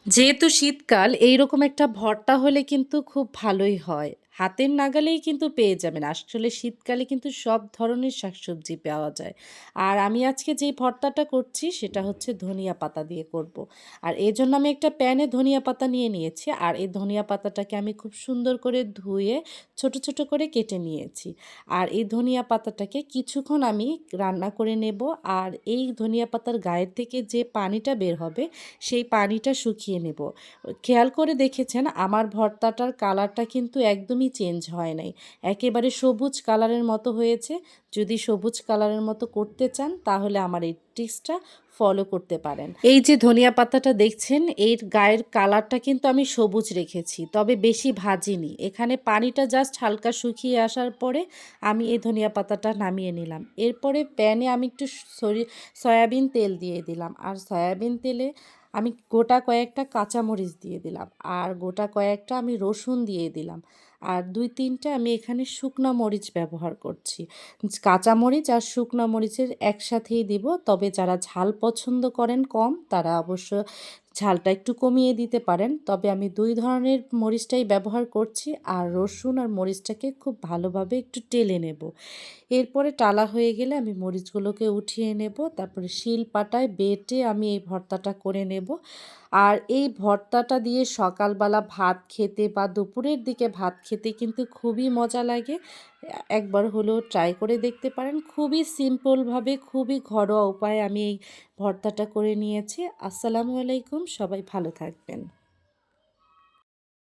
যেহেতু শীতকাল এইরকম একটা ভর্তা হলে কিন্তু খুব ভালোই হয়। হাতের নাগালেই কিন্তু পেয়ে যাবেন। আসলে শীতকালে কিন্তু সব ধরনের শাকসবজি পাওয়া যায়। আর আমি আজকে যেই ভর্তাটা করছি সেটা হচ্ছে ধনিয়া পাতা দিয়ে করব। আর এজন্য আমি একটা প্যানে ধনিয়া পাতা নিয়ে নিয়েছি। আর এই ধনিয়া পাতাটাকে আমি খুব সুন্দর করে ধুয়ে ছোট, ছোট করে কেটে নিয়েছি। আর এই ধনিয়া পাতাটাকে কিছুক্ষণ আমি রান্না করে নেব। আর এই ধনিয়া পাতার গায়ের থেকে যে পানিটা বের হবে সেই পানিটা শুকিয়ে নেব। খেয়াল করে দেখেছেন আমার ভর্তাটার কালারটা কিন্তু একদমই চেঞ্জ হয় নাই। একেবারে সবুজ কালারের মতো হয়েছে। যদি সবুজ কালারের মতো করতে চান তাহলে আমার এই ট্রিক্সটা ফলো করতে পারেন। এই যে ধনিয়া পাতাটা দেখছেন এর গায়ের কালারটা কিন্তু আমি সবুজ রেখেছি, তবে বেশি ভাজিনি। এখানে পানিটা জাস্ট হালকা শুকিয়ে আসার পরে আমি এই ধনিয়া পাতাটা নামিয়ে নিলাম। এরপরে প্যানে আমি একটু সয়াবিন তেল দিয়ে দিলাম। আর সয়াবিন তেলে আমি গোটা কয়েকটা কাঁচামরিচ দিয়ে দিলাম। আর গোটা কয়েকটা আমি রসুন দিয়ে দিলাম। আর ২-৩টা আমি এখানে শুকনা মরিচ ব্যবহার করছি। কাঁচামরিচ আর শুকনা মরিচের একসাথেই দিব। তবে যারা ঝাল পছন্দ করেন কম তারা অবশ্য ঝালটা একটু কমিয়ে দিতে পারেন। তবে আমি ২ ধরনের মরিচটাই ব্যবহার করছি। আর রসুন আর মরিচটাকে খুব ভালোভাবে একটু টেলে নেব। এরপরে টালা হয়ে গেলে আমি মরিচগুলোকে উঠিয়ে নেব। তারপরে শিলপাটায় বেটে আমি এই ভর্তাটা করে নেব। আর এই ভর্তাটা দিয়ে সকালবেলা ভাত খেতে বা দুপুরের দিকে ভাত খেতে কিন্তু খুবই মজা লাগে। একবার হলেও ট্রাই করে দেখতে পারেন। খুবই সিম্পলভাবে, খুবই ঘরোয়া উপায়ে আমি এই ভর্তাটা করে নিয়েছি। আসসালামু আলাইকুম। সবাই ভালো থাকবেন।